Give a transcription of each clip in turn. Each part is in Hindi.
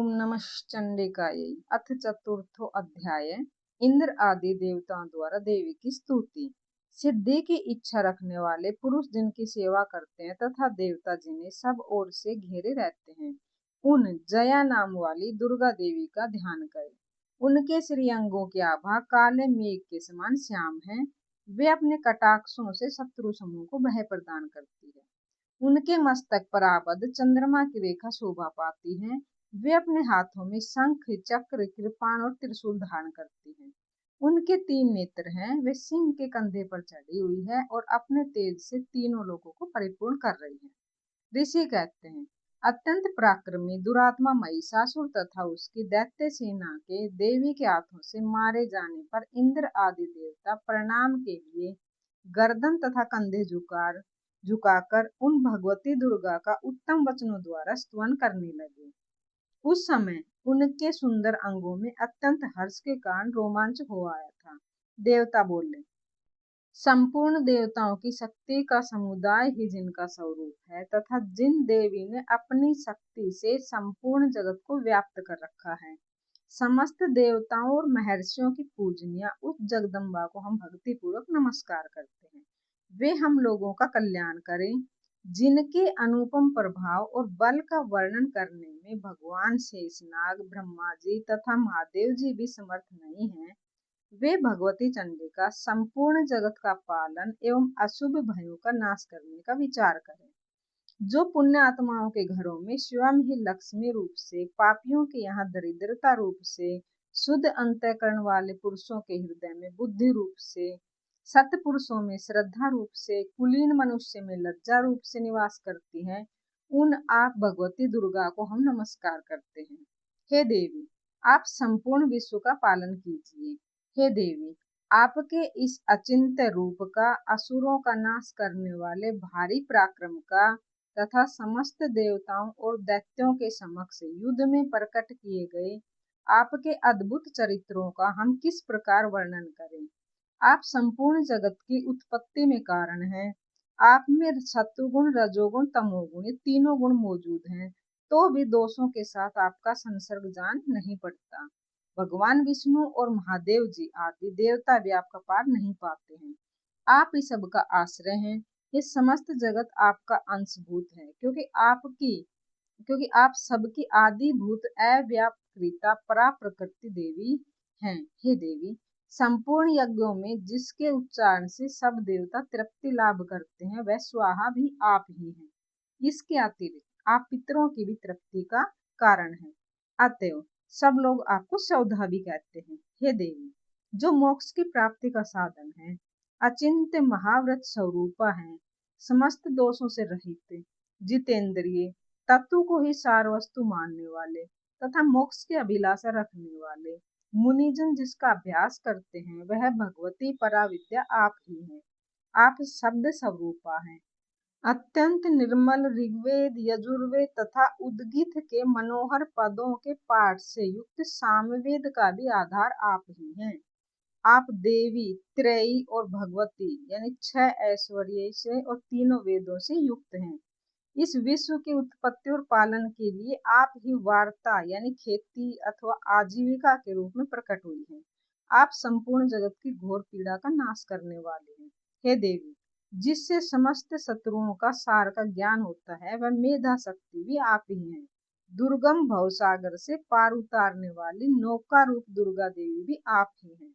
ओम नमः चंडिकायै। अथ चतुर्थो अध्याय। इंद्र आदि देवताओं द्वारा देवी की स्तुति। सिद्धि की इच्छा रखने वाले पुरुष जिनकी सेवा करते हैं तथा देवता जिन्हें सब ओर से घेरे रहते हैं, उन जया नाम वाली दुर्गा देवी का ध्यान करें। उनके श्रीअंगों की आभा काले मेघ के समान श्याम है। वे अपने कटाक्षों से शत्रु समूह को भय प्रदान करती है। उनके मस्तक पर आबद्ध चंद्रमा की रेखा शोभा पाती है। वे अपने हाथों में शंख, चक्र, कृपाण और त्रिशूल धारण करती हैं। उनके 3 नेत्र हैं। वे सिंह के कंधे पर चढ़ी हुई है और अपने तेज से तीनों लोगों को परिपूर्ण कर रही है। ऋषि कहते हैं, अत्यंत पराक्रमी दुरात्मा महिषासुर तथा उसकी दैत्य सेना के देवी के हाथों से मारे जाने पर इंद्र आदि देवता प्रणाम के लिए गर्दन तथा कंधे झुकाकर उन भगवती दुर्गा का उत्तम वचनों द्वारा स्तुति करने लगे। उस समय उनके सुंदर अंगों में अत्यंत हर्ष के कारण रोमांच हो आया था। देवता बोले, संपूर्ण देवताओं की शक्ति का समुदाय ही जिनका स्वरूप है तथा जिन देवी ने अपनी शक्ति से संपूर्ण जगत को व्याप्त कर रखा है, समस्त देवताओं और महर्षियों की पूजनीय उस जगदम्बा को हम भक्ति पूर्वक नमस्कार करते हैं। वे हम लोगों का कल्याण करें। जिनके अनुपम प्रभाव और बल का वर्णन करने में भगवान शेषनाग, ब्रह्मा जी तथा महादेव जी भी समर्थ नहीं हैं, वे भगवती चंडिका संपूर्ण जगत का पालन एवं अशुभ भयों का नाश करने का विचार करें। जो पुण्य आत्माओं के घरों में स्वयं ही लक्ष्मी रूप से, पापियों के यहाँ दरिद्रता रूप से, शुद्ध अंतःकरण वाले पुरुषों के हृदय में बुद्धि रूप से, सत्पुरुषों में श्रद्धा रूप से, कुलीन मनुष्य में लज्जा रूप से निवास करती हैं, उन आप भगवती दुर्गा को हम नमस्कार करते हैं। हे देवी, आप संपूर्ण विश्व का पालन कीजिए। हे देवी, आपके इस अचिंत्य रूप का, असुरों का नाश करने वाले भारी पराक्रम का तथा समस्त देवताओं और दैत्यों के समक्ष युद्ध में प्रकट किए गए आपके अद्भुत चरित्रों का हम किस प्रकार वर्णन करें। आप संपूर्ण जगत की उत्पत्ति में कारण हैं। आप में सत्वगुण, रजोगुण, तमोगुण ये तीनों गुण मौजूद हैं, तो भी दोषों के साथ आपका संसर्ग जान नहीं पड़ता। भगवान विष्णु और महादेव जी आदि देवता भी आपका पार नहीं पाते हैं। आप ही सबका आश्रय हैं। ये समस्त जगत आपका अंशभूत है, क्योंकि आप सबकी आदिभूत अव्यापकृता परा प्रकृति देवी हैं। हे देवी, संपूर्ण यज्ञों में जिसके उच्चारण से सब देवता तृप्ति लाभ करते हैं, वह स्वाहा भी आप ही हैं। इसके अतिरिक्त आप पितरों की भी तृप्ति का कारण है। अतएव सब लोग आपको सौधा भी कहते हैं। हे देवी, जो मोक्ष की प्राप्ति का साधन है, अचिंत्य महाव्रत स्वरूपा है, समस्त दोषों से रहित, जितेंद्रिय, तत्व को ही सार वस्तु मानने वाले तथा मोक्ष की अभिलाषा रखने वाले मुनिजन जिसका अभ्यास करते हैं, वह भगवती पराविद्या आप ही हैं। आप शब्द स्वरूपा हैं। अत्यंत निर्मल ऋग्वेद, यजुर्वेद तथा उद्गीत के मनोहर पदों के पाठ से युक्त सामवेद का भी आधार आप ही हैं। आप देवी, त्रयी और भगवती यानी 6 ऐश्वर्य से और तीनों वेदों से युक्त हैं। इस विश्व की उत्पत्ति और पालन के लिए आप ही वार्ता यानी खेती अथवा आजीविका के रूप में प्रकट हुई हैं। आप संपूर्ण जगत की घोर पीड़ा का नाश करने वाले हैं। हे देवी, जिससे समस्त शत्रुओं का सार का ज्ञान होता है, वह मेधा शक्ति भी आप ही हैं। दुर्गम भवसागर से पार उतारने वाली नौका रूप दुर्गा देवी भी आप ही हैं।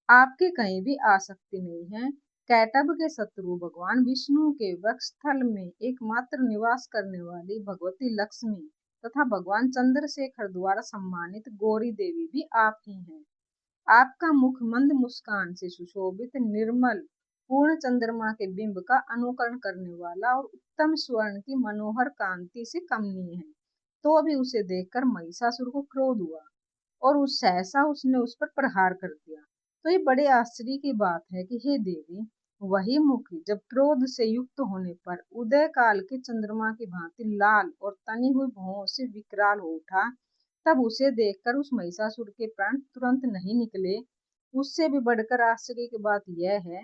आपकी कहीं भी आसक्ति नहीं है। कैटभ के शत्रु भगवान विष्णु के वक्षस्थल में एकमात्र निवास करने वाली भगवती लक्ष्मी तथा भगवान चंद्रशेखर द्वारा सम्मानित गौरी देवी भी आप ही हैं। आपका मुख मंद मुस्कान से सुशोभित, निर्मल, पूर्ण चंद्रमा के बिंब का अनुकरण करने वाला और उत्तम स्वर्ण की मनोहर कांति से कमनीय है। तो अभी उसे देखकर महिषासुर को क्रोध हुआ और उस सहसा उसने उस पर प्रहार कर दिया। तो ये बड़े आश्चर्य की बात है कि हे देवी, वही मुख जब क्रोध से युक्त होने पर उदय काल के चंद्रमा की भांति लाल और तनी हुई भौं से विकराल हो उठा, तब उसे देखकर उस महिषासुर के प्राण तुरंत नहीं निकले। उससे भी बढ़कर आश्चर्य की बात यह है,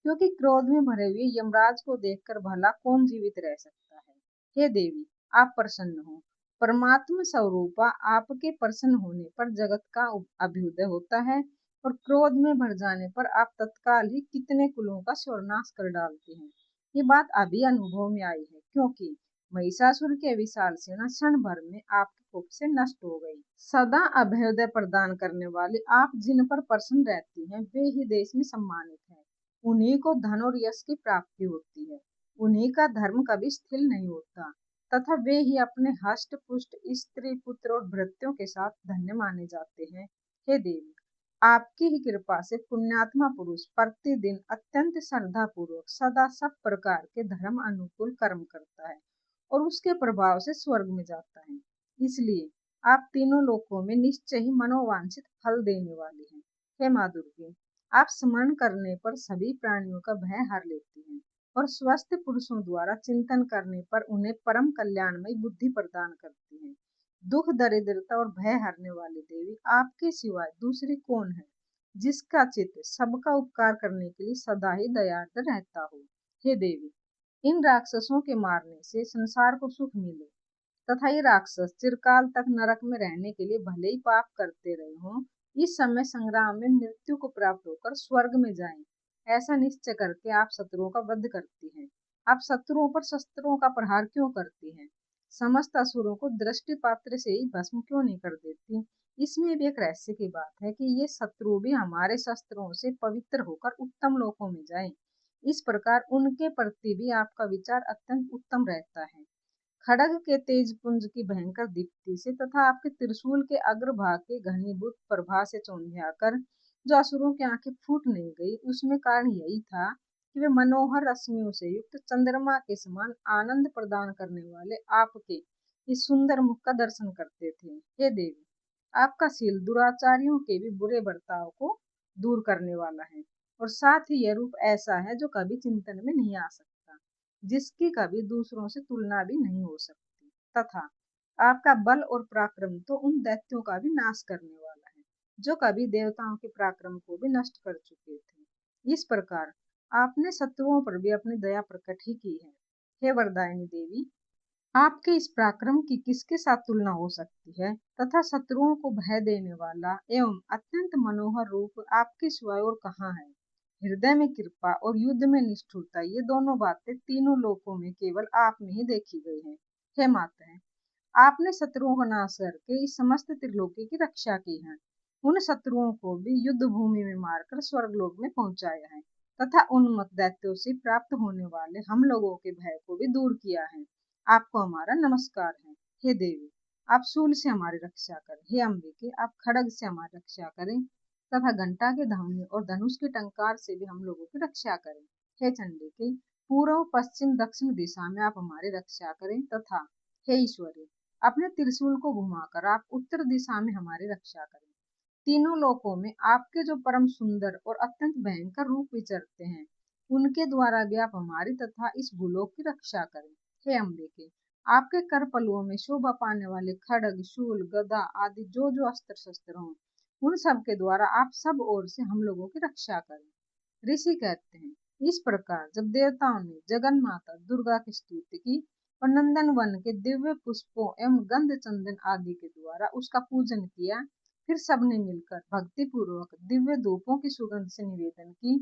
क्योंकि क्रोध में भरे हुए यमराज को देखकर भला कौन जीवित रह सकता है। हे देवी, आप प्रसन्न हो परमात्मा स्वरूपा आपके प्रसन्न होने पर जगत का अभ्युदय होता है और क्रोध में भर जाने पर आप तत्काल ही कितने कुलों का सर्वनाश कर डालते हैं। ये बात अभी अनुभव में आई है, क्योंकि महिषासुर के विशाल सेना क्षण भर में आपके कोप से नष्ट हो गई। सदा अभ्युदय प्रदान करने वाले आप जिन पर प्रसन्न रहती हैं, वे ही देश में सम्मानित हैं। उन्हीं को धन और यश की प्राप्ति होती है। उन्हीं का धर्म कभी स्थिर नहीं होता तथा वे ही अपने हष्ट पुष्ट स्त्री पुत्र और भृत्यों के साथ धन्य माने जाते हैं। हे देवी, आपकी ही कृपा से पुण्यात्मा पुरुष प्रतिदिन अत्यंत श्रद्धा पूर्वक सदा सब प्रकार के धर्म अनुकूल कर्म करता है और उसके प्रभाव से स्वर्ग में जाता है। इसलिए आप तीनों लोकों में निश्चय ही मनोवांछित फल देने वाली हैं। हे माँ दुर्गे, आप स्मरण करने पर सभी प्राणियों का भय हर लेती हैं और स्वस्थ पुरुषों द्वारा चिंतन करने पर उन्हें परम कल्याणमयी बुद्धि प्रदान करती हैं। दुख दरिद्रता और भय हरने वाली देवी, आपके सिवाय दूसरी कौन है जिसका चित्त सबका उपकार करने के लिए सदा ही दयार्द रहता हो। हे देवी, इन राक्षसों के मारने से संसार को सुख मिले तथा ये राक्षस चिरकाल तक नरक में रहने के लिए भले ही पाप करते रहे हों, इस समय संग्राम में मृत्यु को प्राप्त होकर स्वर्ग में जाएं, ऐसा निश्चय करके आप शत्रुओं का वध करती हैं। आप शत्रुओं पर शस्त्रों का प्रहार क्यों करती हैं? समस्त असुरों को दृष्टि पात्र से ही भस्म क्यों नहीं कर देती? इसमें भी एक रहस्य की बात है कि ये शत्रु भी हमारे शस्त्रों से पवित्र होकर उत्तम लोकों में जाएं। इस प्रकार उनके प्रति भी आपका विचार अत्यंत उत्तम रहता है। खड्ग के तेज पुंज की भयंकर दीप्ति से तथा आपके त्रिशूल के अग्रभाग के घनीभूत प्रभा से चौंधियाकर जो असुरों की आंखें फूट नहीं गई, उसमें कारण यही था कि वे मनोहर रश्मियों से युक्त चंद्रमा के समान आनंद प्रदान करने वाले आपके इस सुंदर मुख का दर्शन करते थे। हे देवी, आपका शील दुराचारियों के भी बुरे बर्ताव को दूर करने वाला है और साथ ही यह रूप ऐसा है जो कभी चिंतन में नहीं आ सकता, जिसकी कभी दूसरों से तुलना भी नहीं हो सकती, तथा आपका बल और पराक्रम तो उन दैत्यों का भी नाश करने वाला है जो कभी देवताओं के पराक्रम को भी नष्ट कर चुके थे। इस प्रकार आपने शत्रुओं पर भी अपनी दया प्रकट ही की है। हे वरदायिनी देवी, आपके इस पराक्रम की किसके साथ तुलना हो सकती है तथा शत्रुओं को भय देने वाला एवं अत्यंत मनोहर रूप आपके सिवाय और कहाँ है? हृदय में कृपा और युद्ध में निष्ठुरता, ये दोनों बातें तीनों लोकों में केवल आप में ही देखी गई हैं। हे माता, आपने शत्रुओं का नाश करके इस समस्त त्रिलोकी की रक्षा की है। उन शत्रुओं को भी युद्ध भूमि में मारकर स्वर्गलोक में पहुंचाया है तथा उन्मत्त दैत्यों से प्राप्त होने वाले हम लोगों के भय को भी दूर किया है। आपको हमारा नमस्कार है। हे देवी, आप शूल से हमारी रक्षा करें। हे अम्बिके, आप खड्ग से हमारी रक्षा करें तथा घंटा के ध्वनि और धनुष के टंकार से भी हम लोगों की रक्षा करें। हे चंडिके, पूर्व पश्चिम दक्षिण दिशा में आप हमारी रक्षा करें तथा हे ईश्वरी, अपने त्रिशूल को घुमाकर आप उत्तर दिशा में हमारी रक्षा करें। तीनों लोकों में आपके जो परम सुंदर और अत्यंत भयंकर रूप विचरते हैं, उनके द्वारा भी आप हमारी तथा इस भूलोक की रक्षा करें। हे अम्बिके, आपके कर पलुओं में शोभा पाने वाले खड्ग शूल गदा आदि जो जो अस्त्र शस्त्र हों, उन सब के द्वारा आप सब ओर से हम लोगों की रक्षा करें। ऋषि कहते हैं, इस प्रकार जब देवताओं ने जगन माता दुर्गा की स्तुति की और नंदन वन के दिव्य पुष्पों एवं गंध चंदन आदि के द्वारा उसका पूजन किया, फिर सबने मिलकर भक्ति पूर्वक दिव्य धूपों की सुगंध से निवेदन की।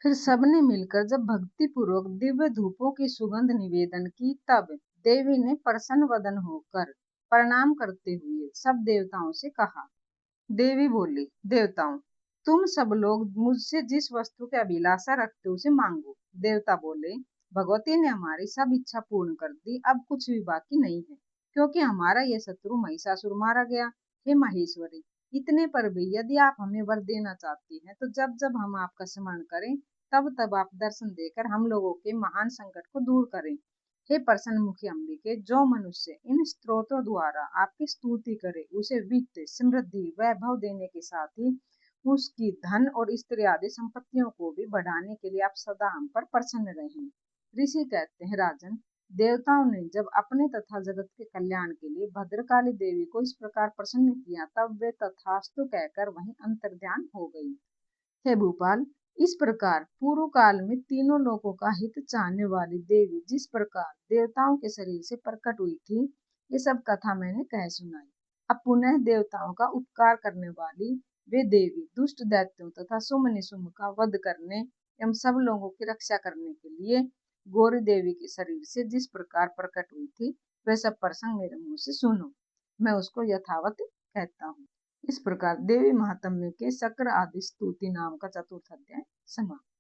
फिर सबने मिलकर जब भक्ति पूर्वक दिव्य धूपों की सुगंध निवेदन की, तब देवी ने प्रसन्न वदन होकर प्रणाम करते हुए सब देवताओं से कहा। देवी बोली, देवताओं, तुम सब लोग मुझसे जिस वस्तु की अभिलाषा रखते हो उसे मांगो। देवता बोले, भगवती ने हमारी सब इच्छा पूर्ण कर दी, अब कुछ भी बाकी नहीं है, क्योंकि हमारा यह शत्रु महिषासुर मारा गया। हे महेश्वरी, इतने पर भी यदि आप हमें वर देना चाहती हैं, तो जब जब हम आपका स्मरण करें, तब तब आप दर्शन देकर हम लोगों के महान संकट को दूर करें। हे प्रसन्न मुखी अम्बिके, जो मनुष्य इन स्तोत्रों द्वारा आपकी स्तुति करे, उसे वित्त समृद्धि वैभव देने के साथ ही उसकी धन और स्त्री आदि संपत्तियों को भी बढ़ाने के लिए आप सदा हम पर प्रसन्न रहें। ऋषि कहते हैं, राजन, देवताओं ने जब अपने तथा जगत के कल्याण के लिए भद्रकाली देवी को इस प्रकार प्रसन्न किया, तब वे तथास्तु कहकर वहीं अंतर्ध्यान हो गई। हे भूपाल, इस प्रकार पूर्व काल में तीनों लोकों का हित चाहने वाली देवी जिस प्रकार देवताओं के शरीर से प्रकट हुई थी, ये सब कथा मैंने कह सुनाई। अब पुनः देवताओं का उपकार करने वाली वे देवी दुष्ट दैत्यों तथा शुम्भ निशुम्भ का वध करने एवं सब लोगों की रक्षा करने के लिए गौरी देवी के शरीर से जिस प्रकार प्रकट हुई थी, वह सब प्रसंग मेरे मुंह से सुनो, मैं उसको यथावत कहता हूँ। इस प्रकार देवी महात्म्य के शक्र आदि स्तुति नाम का चतुर्थ अध्याय समाप्त।